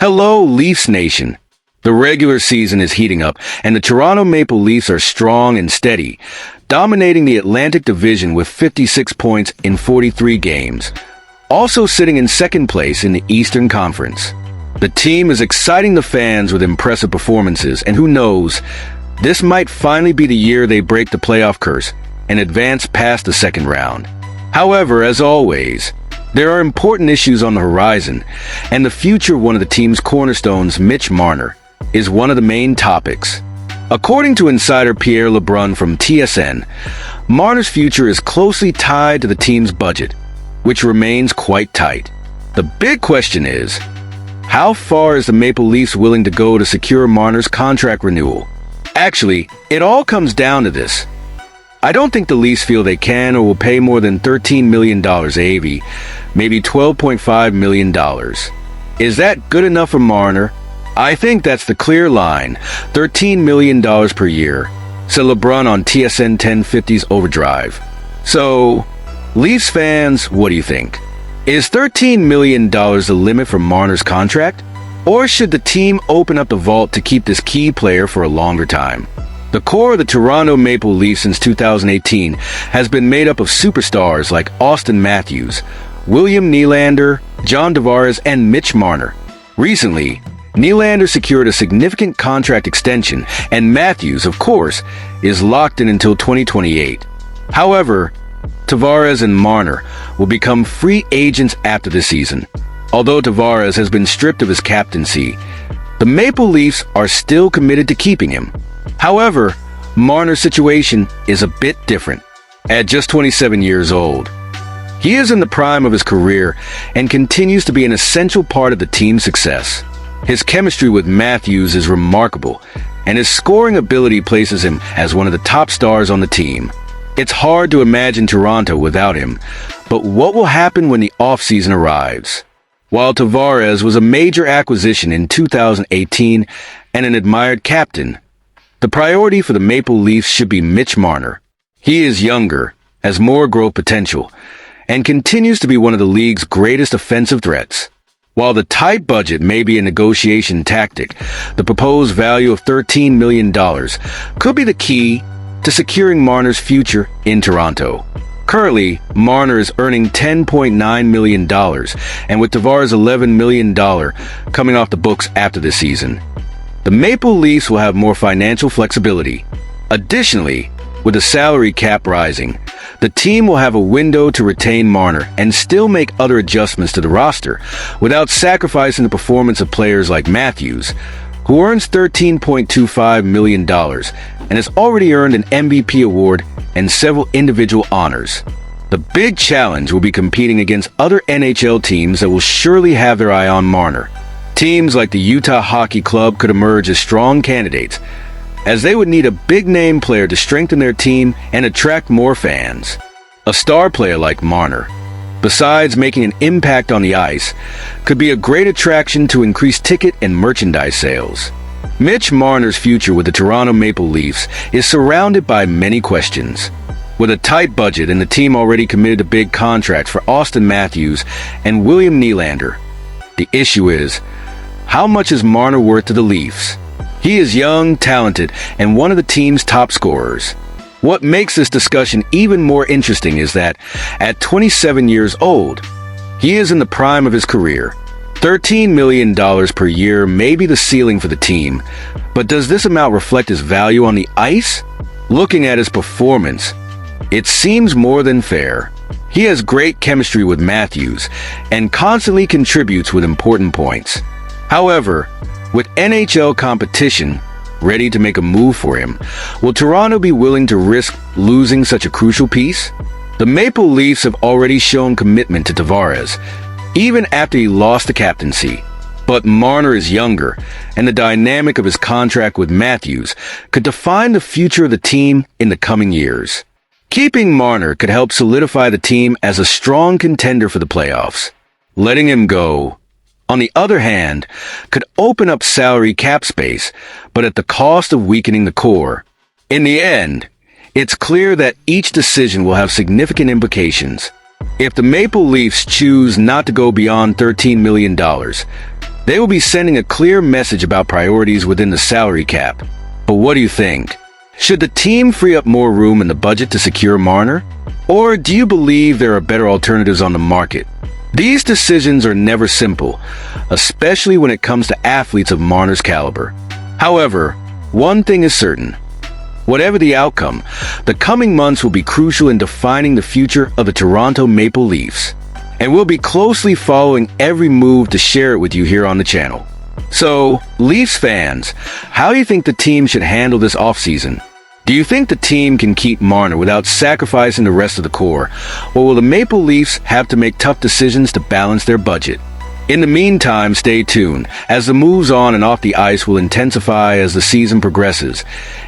Hello, Leafs Nation. The regular season is heating up, and the Toronto Maple Leafs are strong and steady, dominating the Atlantic Division with 56 points in 43 games, also sitting in second place in the Eastern Conference. The team is exciting the fans with impressive performances, and who knows, this might finally be the year they break the playoff curse and advance past the second round. However, as always, there are important issues on the horizon, and the future of one of the team's cornerstones, Mitch Marner, is one of the main topics. According to insider Pierre LeBrun from TSN, Marner's future is closely tied to the team's budget, which remains quite tight. The big question is, how far is the Maple Leafs willing to go to secure Marner's contract renewal? Actually, it all comes down to this. I don't think the Leafs feel they can or will pay more than $13 million AV, maybe $12.5 million. Is that good enough for Marner? I think that's the clear line, $13 million per year, said LeBrun on TSN 1050's Overdrive. So, Leafs fans, what do you think? Is $13 million the limit for Marner's contract? Or should the team open up the vault to keep this key player for a longer time? The core of the Toronto Maple Leafs since 2018 has been made up of superstars like Austin Matthews, William Nylander, John Tavares, and Mitch Marner. Recently, Nylander secured a significant contract extension, and Matthews, of course, is locked in until 2028. However, Tavares and Marner will become free agents after the season. Although Tavares has been stripped of his captaincy, the Maple Leafs are still committed to keeping him. However, Marner's situation is a bit different. At just 27 years old, he is in the prime of his career and continues to be an essential part of the team's success. His chemistry with Matthews is remarkable, and his scoring ability places him as one of the top stars on the team. It's hard to imagine Toronto without him, but what will happen when the offseason arrives? While Tavares was a major acquisition in 2018 and an admired captain, the priority for the Maple Leafs should be Mitch Marner. He is younger, has more growth potential, and continues to be one of the league's greatest offensive threats. While the tight budget may be a negotiation tactic, the proposed value of $13 million could be the key to securing Marner's future in Toronto. Currently, Marner is earning $10.9 million, and with Tavares' $11 million coming off the books after this season, the Maple Leafs will have more financial flexibility. Additionally, with the salary cap rising, the team will have a window to retain Marner and still make other adjustments to the roster without sacrificing the performance of players like Matthews, who earns $13.25 million and has already earned an MVP award and several individual honors. The big challenge will be competing against other NHL teams that will surely have their eye on Marner. Teams like the Utah Hockey Club could emerge as strong candidates, as they would need a big-name player to strengthen their team and attract more fans. A star player like Marner, besides making an impact on the ice, could be a great attraction to increase ticket and merchandise sales. Mitch Marner's future with the Toronto Maple Leafs is surrounded by many questions. With a tight budget and the team already committed to big contracts for Austin Matthews and William Nylander, the issue is, how much is Marner worth to the Leafs? He is young, talented, and one of the team's top scorers. What makes this discussion even more interesting is that, at 27 years old, he is in the prime of his career. $13 million per year may be the ceiling for the team, but does this amount reflect his value on the ice? Looking at his performance, it seems more than fair. He has great chemistry with Matthews and constantly contributes with important points. However, with NHL competition ready to make a move for him, will Toronto be willing to risk losing such a crucial piece? The Maple Leafs have already shown commitment to Tavares, even after he lost the captaincy. But Marner is younger, and the dynamic of his contract with Matthews could define the future of the team in the coming years. Keeping Marner could help solidify the team as a strong contender for the playoffs. Letting him go, on the other hand, could open up salary cap space, but at the cost of weakening the core. In the end, it's clear that each decision will have significant implications. If the Maple Leafs choose not to go beyond $13 million, They will be sending a clear message about priorities within the salary cap. But what do you think? Should the team free up more room in the budget to secure Marner? Or do you believe there are better alternatives on the market? These decisions are never simple, especially when it comes to athletes of Marner's caliber. However, one thing is certain. Whatever the outcome, the coming months will be crucial in defining the future of the Toronto Maple Leafs. And we'll be closely following every move to share it with you here on the channel. So, Leafs fans, how do you think the team should handle this offseason? Do you think the team can keep Marner without sacrificing the rest of the core? Or will the Maple Leafs have to make tough decisions to balance their budget? In the meantime, stay tuned, as the moves on and off the ice will intensify as the season progresses,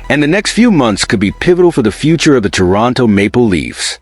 and the next few months could be pivotal for the future of the Toronto Maple Leafs.